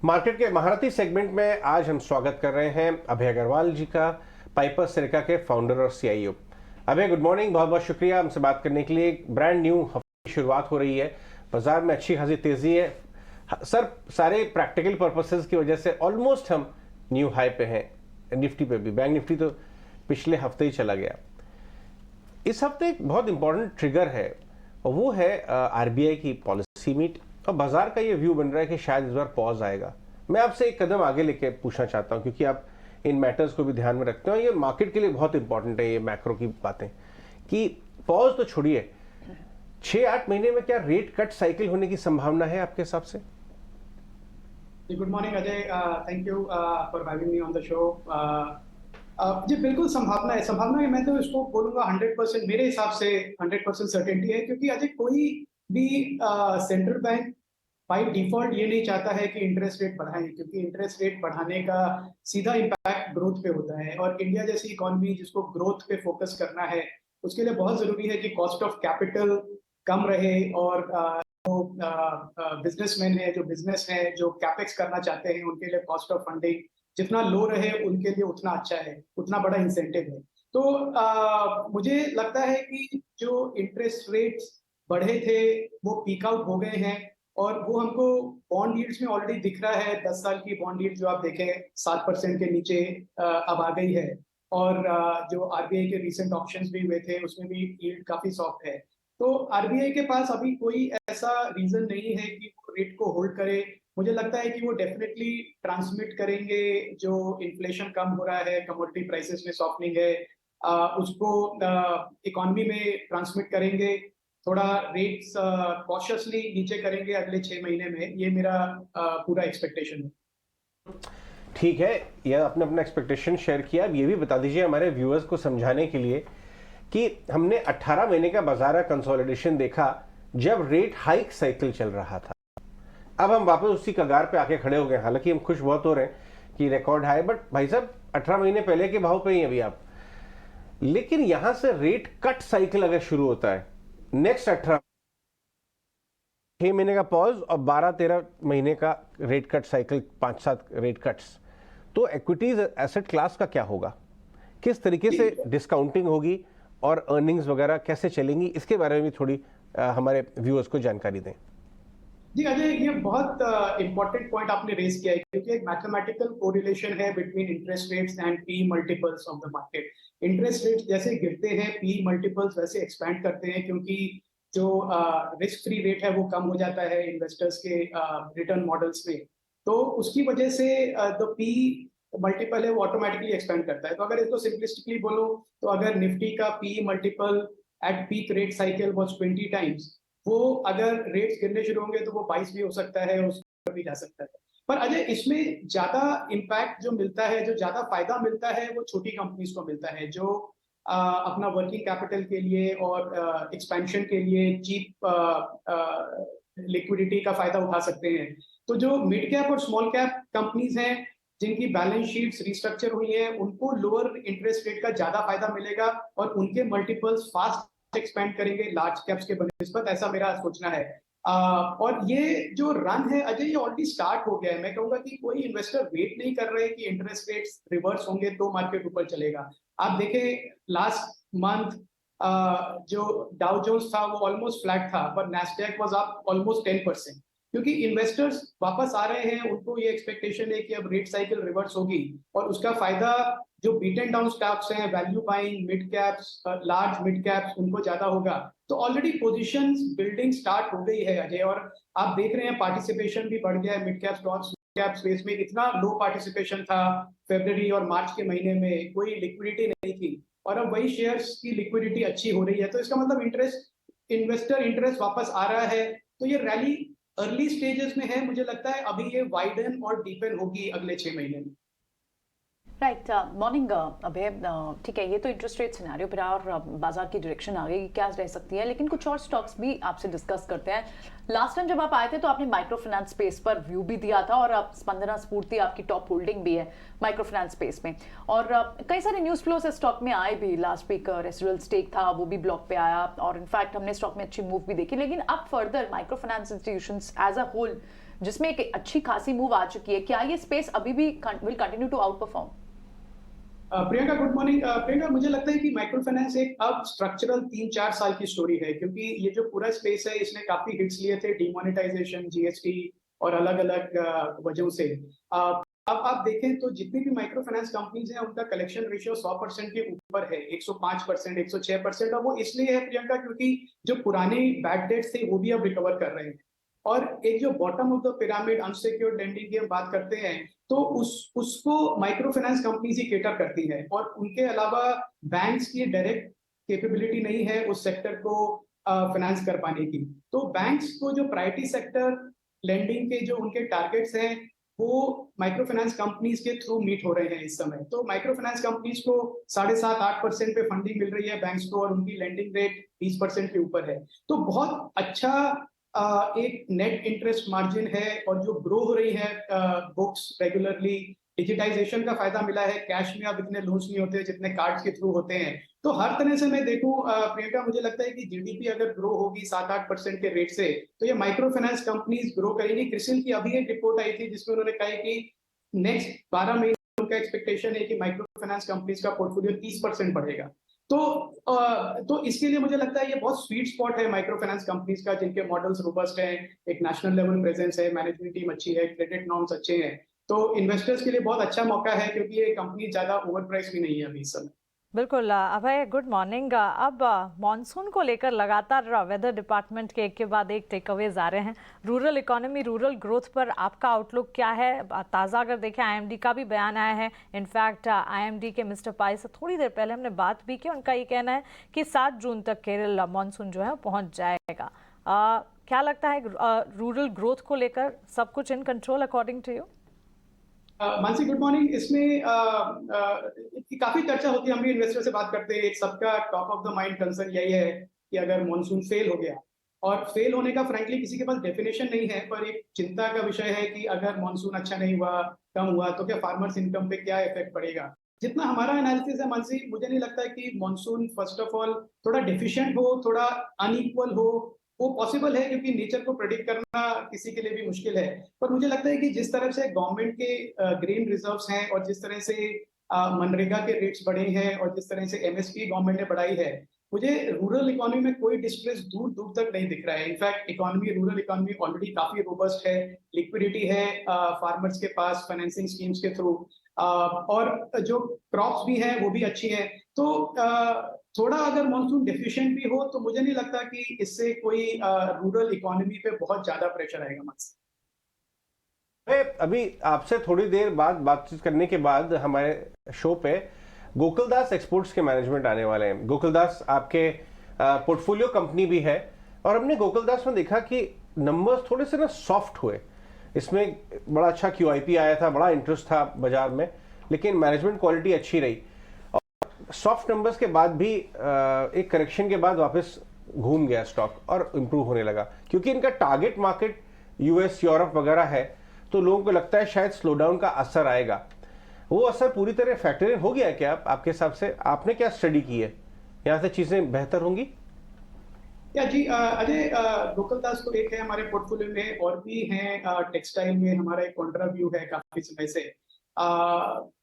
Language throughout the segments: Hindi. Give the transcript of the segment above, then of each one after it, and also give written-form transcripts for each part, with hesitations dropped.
मार्केट के महारथी सेगमेंट में आज हम स्वागत कर रहे हैं अभय अग्रवाल जी का, पाइपर सिलिका के फाउंडर और सीईओ। अभय, गुड मॉर्निंग, बहुत बहुत शुक्रिया हमसे बात करने के लिए। एक ब्रांड न्यू हफ्ते की शुरुआत हो रही है, बाजार में अच्छी खासी तेजी है सर। सारे प्रैक्टिकल पर्पसेस की वजह से ऑलमोस्ट हम न्यू हाई पे हैं। निफ्टी पे भी, बैंक निफ्टी तो पिछले हफ्ते ही चला गया। इस हफ्ते एक बहुत इंपॉर्टेंट ट्रिगर है और वो है आरबीआई की पॉलिसी मीट, और बाजार का ये व्यू बन रहा है कि शायद इस बार पॉज आएगा। मैं आपसे एक कदम आगे लेके पूछना चाहता हूं, क्योंकि आप इन मैटर्स को भी ध्यान में रखते हो। ये मार्केट के लिए बहुत इंपॉर्टेंट है, ये मैक्रो की बातें, कि पॉज तो छोड़िए, 6-8 महीने में क्या रेट कट साइकिल होने की संभावना है आपके हिसाब से? Good morning Ajay, thank you for having me on the show. जी बिल्कुल संभावना है। संभावना है, मैं तो इसको बोलूंगा 100%, मेरे हिसाब से 100% सर्टेनिटी है, क्योंकि अजय कोई भी सेंट्रल बैंक बाई डिफॉल्ट ये नहीं चाहता है कि इंटरेस्ट रेट बढ़ाएं, क्योंकि इंटरेस्ट रेट बढ़ाने का सीधा इम्पैक्ट ग्रोथ पे होता है। और इंडिया जैसी इकोनॉमी जिसको ग्रोथ पे फोकस करना है, उसके लिए बहुत जरूरी है कि कॉस्ट ऑफ कैपिटल कम रहे, और बिजनेसमैन है, जो बिजनेस है, जो कैपेक्स करना चाहते हैं, उनके लिए कॉस्ट ऑफ फंडिंग जितना लो रहे उनके लिए उतना अच्छा है, उतना बड़ा इंसेंटिव है। तो मुझे लगता है कि जो इंटरेस्ट रेट्स बढ़े थे वो पीक आउट हो गए हैं, और वो हमको बॉन्ड यील्ड्स में ऑलरेडी दिख रहा है। 10 साल की बॉन्ड यील्ड जो आप देखें 7% के नीचे अब आ गई है, और जो आरबीआई के रिसेंट ऑप्शंस भी हुए थे उसमें भी यील्ड काफी सॉफ्ट है। तो आरबीआई के पास अभी कोई ऐसा रीजन नहीं है कि वो रेट को होल्ड करे। मुझे लगता है कि वो डेफिनेटली ट्रांसमिट करेंगे, जो इन्फ्लेशन कम हो रहा है, कमोडिटी प्राइसेस में सॉफ्टनिंग है, उसको इकोनॉमी में ट्रांसमिट करेंगे। थोड़ा रेट्स कॉशियसली नीचे करेंगे अगले 6 महीने में, ये मेरा पूरा एक्सपेक्टेशन है। ठीक है, यह आपने अपना एक्सपेक्टेशन शेयर किया। अब ये भी बता दीजिए हमारे व्यूअर्स को समझाने के लिए कि हमने 18 महीने का बाजार कंसोलिडेशन देखा जब रेट हाइक साइकिल चल रहा था। अब हम वापस उसी कगार पे आके खड़े हो गए। हालांकि हम खुश बहुत हो रहे हैं कि रिकॉर्ड हाई, बट भाई साहब 18 महीने पहले के भाव पे ही अभी आप। लेकिन यहां से रेट कट साइकिल अगर शुरू होता है, नेक्स्ट 6 महीने का पॉज और 12-13 महीने का rate cut cycle, 5-7 rate cuts, तो इक्विटीज एसेट क्लास का क्या होगा? किस तरीके से डिस्काउंटिंग होगी और अर्निंग्स वगैरह कैसे चलेंगी? इसके बारे में भी थोड़ी हमारे व्यूअर्स को जानकारी दें। जी अजय, ये बहुत इंपॉर्टेंट पॉइंट आपने रेज किया है, क्योंकि एक मैथमेटिकल कोरिलेशन है between interest rates and P multiples of the market. Interest rates जैसे गिरते हैं, पी मल्टीपल्स वैसे एक्सपैंड करते हैं, क्योंकि जो रिस्क फ्री रेट है वो कम हो जाता है इन्वेस्टर्स के रिटर्न मॉडल्स में। तो उसकी वजह से द पी मल्टीपल है वो ऑटोमेटिकली एक्सपेंड करता है। तो अगर इसको सिंपलिस्टिकली बोलो, तो अगर निफ्टी का P multiple at peak rate cycle was 20 times, वो अगर रेट्स गिरने शुरू होंगे तो वो 22 भी हो सकता है, उस पर भी जा सकता है। पर अजय इसमें ज्यादा इम्पैक्ट जो मिलता है, जो ज्यादा फायदा मिलता है, वो छोटी कंपनीज को मिलता है, जो अपना वर्किंग कैपिटल के लिए और एक्सपेंशन के लिए चीप लिक्विडिटी का फायदा उठा सकते हैं। तो जो मिड कैप और स्मॉल कैप कंपनीज हैं जिनकी बैलेंस शीट्स रिस्ट्रक्चर हुई है, उनको लोअर इंटरेस्ट रेट का ज्यादा फायदा मिलेगा, और उनके मल्टीपल्स फास्ट एक्सपेंड करेंगे लार्ज कैप्स के बनिस्बत, ऐसा मेरा सोचना है। और ये जो रन है अजय, ये ऑलरेडी स्टार्ट हो गया है। मैं कहूंगा कि कोई इन्वेस्टर वेट नहीं कर रहे कि इंटरेस्ट रेट्स रिवर्स होंगे तो मार्केट ऊपर चलेगा। आप देखें लास्ट मंथ जो डाउ जोन्स था वो ऑलमोस्ट फ्लैट था, पर नैस्डैक वाज अप ऑलमोस्ट 10%, क्योंकि इन्वेस्टर्स वापस आ रहे हैं। उनको ये एक्सपेक्टेशन है कि अब रेट साइकिल रिवर्स होगी, और उसका फायदा जो बीटन डाउन स्टॉक्स हैं, value buying, mid caps, large mid caps, उनको ज्यादा होगा। तो ऑलरेडी पोजीशंस बिल्डिंग स्टार्ट हो गई है अजय, और आप देख रहे हैं पार्टिसिपेशन भी बढ़ गया है mid cap stocks. Cap space में इतना लो पार्टिसिपेशन था फरवरी और मार्च के महीने में, कोई लिक्विडिटी नहीं थी, और अब वही शेयर्स की लिक्विडिटी अच्छी हो रही है। तो इसका मतलब इन्वेस्टर इंटरेस्ट वापस आ रहा है। तो ये रैली अर्ली स्टेजेस में है, मुझे लगता है अभी ये वाइडन और डीपन होगी अगले 6 महीने में। राइट, मॉर्निंग अभय। ठीक है, ये तो इंटरेस्ट रेट सिनेरियो पर और बाजार की डायरेक्शन आगे क्या रह सकती है, लेकिन कुछ और स्टॉक्स भी आपसे डिस्कस करते हैं। लास्ट टाइम जब आप आए थे तो आपने माइक्रो फाइनेंस स्पेस पर व्यू भी दिया था, और स्पंदना स्फूर्ति आपकी टॉप होल्डिंग भी है माइक्रो फाइनेंस स्पेस में, और कई सारे न्यूज फ्लो से स्टॉक में आए भी। लास्ट वीक रेसिडुअल स्टेक था, वो भी ब्लॉक पे आया, और इनफैक्ट हमने स्टॉक में अच्छी मूव भी देखी। लेकिन अब further micro finance institutions as a whole जिसमें एक अच्छी खासी मूव आ चुकी है, क्या ये स्पेस अभी भी will continue to outperform? Priyanka, good morning. Priyanka, मुझे लगता है कि माइक्रो फाइनेंस एक अब स्ट्रक्चरल 3-4 साल की स्टोरी है, क्योंकि ये जो पूरा स्पेस है इसने काफी हिट्स लिए थे, डिमोनेटाइजेशन, जीएसटी और अलग अलग वजहों से। अब आप देखें तो जितनी भी माइक्रो फाइनेंस कंपनीज हैं उनका कलेक्शन रेशियो 100% के ऊपर है, 105%, 106%। और वो इसलिए है प्रियंका क्योंकि जो पुराने बैड डेट्स थे वो भी अब रिकवर कर रहे हैं। और एक जो bottom of the pyramid unsecured lending की हम बात करते हैं, तो उसको माइक्रो फाइनेंस कंपनीज ही केटर करती हैं, और उनके अलावा बैंक्स की डायरेक्ट कैपेबिलिटी नहीं है उस सेक्टर को फाइनेंस कर पाने की। तो बैंक्स को जो प्रायोरिटी सेक्टर लेंडिंग के जो उनके टारगेट्स हैं वो माइक्रो फाइनेंस कंपनीज के थ्रू मीट हो रहे हैं इस समय। तो माइक्रो फाइनेंस कंपनीज को 7.5-8% पे फंडिंग मिल रही है बैंक्स को, और उनकी लेंडिंग रेट 20% के ऊपर है। तो बहुत अच्छा एक नेट इंटरेस्ट मार्जिन है, और जो ग्रो हो रही है बुक्स रेगुलरली। डिजिटाइजेशन का फायदा मिला है, कैश में अब इतने लोन्स नहीं होते जितने कार्ड्स के थ्रू होते हैं। तो हर तरह से मैं देखूं प्रियंका, मुझे लगता है कि जीडीपी अगर ग्रो होगी 7-8% के रेट से, तो ये माइक्रो फाइनेंस कंपनीज ग्रो करेंगी। क्रिसिल की अभी एक रिपोर्ट आई थी जिसमें उन्होंने कहा है कि नेक्स्ट 12 महीने उनका एक्सपेक्टेशन है कि माइक्रो फाइनेंस कंपनीज का पोर्टफोलियो 30% बढ़ेगा। तो इसके लिए मुझे लगता है ये बहुत स्वीट स्पॉट है माइक्रो फाइनेंस कंपनीज का, जिनके मॉडल्स रोबस्ट हैं, एक नेशनल लेवल प्रेजेंस है, मैनेजमेंट टीम अच्छी है, क्रेडिट नॉर्म्स अच्छे हैं। तो इन्वेस्टर्स के लिए बहुत अच्छा मौका है, क्योंकि ये कंपनी ज्यादा ओवर प्राइस भी नहीं है अभी इस समय। बिल्कुल अभय, गुड मॉर्निंग। अब मॉनसून को लेकर लगातार वेदर डिपार्टमेंट के एक के बाद एक टेकअवेज आ रहे हैं। रूरल इकोनॉमी, रूरल ग्रोथ पर आपका आउटलुक क्या है? ताज़ा अगर देखें, आईएमडी का भी बयान आया है। इनफैक्ट आईएमडी के मिस्टर पाई से थोड़ी देर पहले हमने बात भी की, उनका ये कहना है कि 7 जून तक केरल मॉनसून जो है पहुँच जाएगा। क्या लगता है रूरल ग्रोथ को लेकर सब कुछ in control according to you? Mansi, good morning. इसमें काफी चर्चा होती है, हम भी इन्वेस्टर से बात करते हैं, एक सबका top of the mind concern यही है कि अगर मॉनसून फेल हो गया, और फेल होने का फ्रैंकली किसी के पास डेफिनेशन नहीं है, पर एक चिंता का विषय है कि अगर मॉनसून अच्छा नहीं हुआ, कम हुआ, तो क्या फार्मर्स इनकम पे क्या इफेक्ट पड़ेगा। जितना हमारा एनालिसिस है मानसी, मुझे नहीं लगता है कि मॉनसून फर्स्ट ऑफ ऑल थोड़ा डिफिशिएंट हो, थोड़ा अनइक्वल हो। वो पॉसिबल है क्योंकि नेचर को प्रेडिक्ट करना किसी के लिए भी मुश्किल है। पर मुझे लगता है कि जिस तरह से गवर्नमेंट के ग्रीन रिजर्व्स हैं, और जिस तरह से मनरेगा के रेट्स बढ़े हैं, और जिस तरह से एमएसपी गवर्नमेंट ने बढ़ाई है, मुझे रूरल इकोनॉमी में कोई डिस्ट्रेस दूर दूर तक नहीं दिख रहा है। In fact economy, rural economy already काफी रोबस्ट है, लिक्विडिटी है फार्मर्स के पास फाइनेंसिंग स्कीम्स के थ्रू, और जो क्रॉप्स भी हैं वो भी अच्छी हैं। तो थोड़ा अगर मानसून डेफिशिएंट भी हो, तो मुझे नहीं लगता कि इससे कोई रूरल इकोनॉमी पे बहुत ज्यादा प्रेशर आएगा। मानसी, अभी आपसे थोड़ी देर बाद बातचीत करने के बाद हमारे शो पे गोकुलदास एक्सपोर्ट्स के मैनेजमेंट आने वाले हैं। गोकुलदास आपके पोर्टफोलियो कंपनी भी है, और हमने गोकुलदास में देखा कि नंबर्स थोड़े से ना सॉफ्ट हुए। इसमें बड़ा अच्छा क्यूआईपी आया था, बड़ा इंटरेस्ट था बाजार में, लेकिन मैनेजमेंट क्वालिटी अच्छी रही, और सॉफ्ट नंबर्स के बाद भी एक करेक्शन के बाद वापस घूम गया स्टॉक और इंप्रूव होने लगा, क्योंकि इनका टारगेट मार्केट यूएस, यूरोप वगैरह है। तो लोगों को लगता है शायद स्लो डाउन का असर आएगा। वो असर पूरी तरह फैक्टर इन हो गया है क्या आपके हिसाब से? आपने क्या स्टडी की है, यहाँ से चीजें बेहतर होंगी? या जी अजय, गोकुलदास तो एक है हमारे पोर्टफोलियो में, और भी हैं टेक्सटाइल में हमारा एक कॉन्ट्रा व्यू है काफी समय से।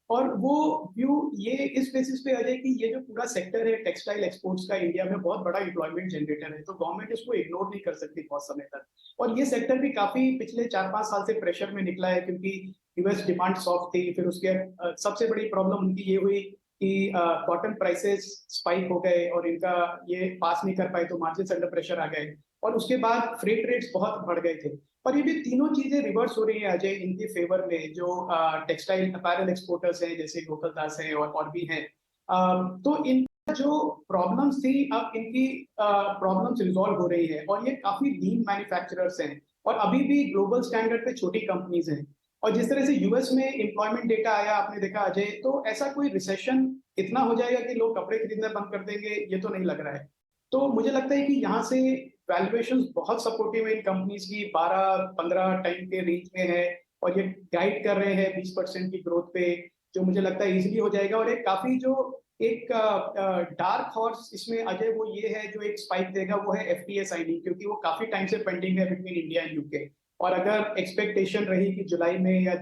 और वो व्यू ये इस बेसिस पे अजय कि ये जो पूरा सेक्टर है टेक्सटाइल एक्सपोर्ट्स का, इंडिया में बहुत बड़ा एम्प्लॉयमेंट जनरेटर है, तो गवर्नमेंट इसको इग्नोर नहीं कर सकती बहुत समय तक। और ये सेक्टर भी काफी पिछले 4-5 साल से प्रेशर में निकला है, क्योंकि यूएस डिमांड सॉफ्ट थी। फिर उसके सबसे बड़ी प्रॉब्लम उनकी ये हुई कि कॉटन प्राइसेस स्पाइक हो गए, और इनका ये पास नहीं कर पाए, तो मार्जिन अंडर प्रेशर आ गए। और उसके बाद फ्रेट रेट्स बहुत बढ़ गए थे। और ये भी तीनों चीजें रिवर्स हो रही है अजय इनके फेवर में, जो टेक्सटाइल अपैरल एक्सपोर्टर्स हैं जैसे गोकुलदास है और भी हैं। तो इन जो प्रॉब्लम्स थी, अब इनकी प्रॉब्लम्स रिजॉल्व हो रही है, और ये काफी लीन मैन्युफैक्चरर्स हैं, और अभी भी ग्लोबल स्टैंडर्ड पे छोटी कंपनीज हैं। और जिस तरह से यूएस में एम्प्लॉयमेंट डेटा आया, आपने देखा अजय, तो ऐसा कोई रिसेशन इतना हो जाएगा कि लोग कपड़े खरीदना बंद कर देंगे, ये तो नहीं लग रहा है। तो मुझे लगता है कि यहाँ से वैल्यूएशंस बहुत सपोर्टिव है इन कंपनीज की, 12-15 टाइम के रेंज में है, और ये गाइड कर रहे हैं 20% की ग्रोथ पे, जो मुझे लगता है इजीली हो जाएगा। और एक काफी जो एक डार्क हॉर्स इसमें अजय वो ये है, जो एक स्पाइक देगा, वो है एफटीए साइनिंग, क्योंकि वो काफी टाइम से पेंडिंग है बिटवीन इंडिया एंड यूके। और अगर एक्सपेक्टेशन रही कि जुलाई में या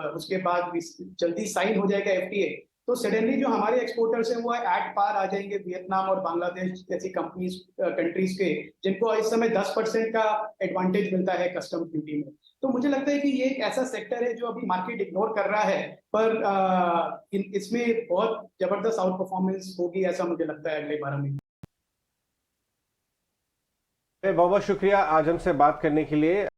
उसके बाद जल्दी साइन हो जाएगा एफटीए, तो सडनली जो हमारे एक्सपोर्टर्स हैं वो एट पार आ जाएंगे वियतनाम और बांग्लादेश जैसी कंट्रीज के, जिनको इस समय 10% का एडवांटेज मिलता है कस्टम ड्यूटी में। तो मुझे लगता है कि ये एक ऐसा सेक्टर है जो अभी मार्केट इग्नोर कर रहा है, पर इसमें बहुत जबरदस्त आउट परफॉर्मेंस होगी, ऐसा मुझे लगता है अगले 12 महीने। बहुत बहुत शुक्रिया आज हमसे बात करने के लिए।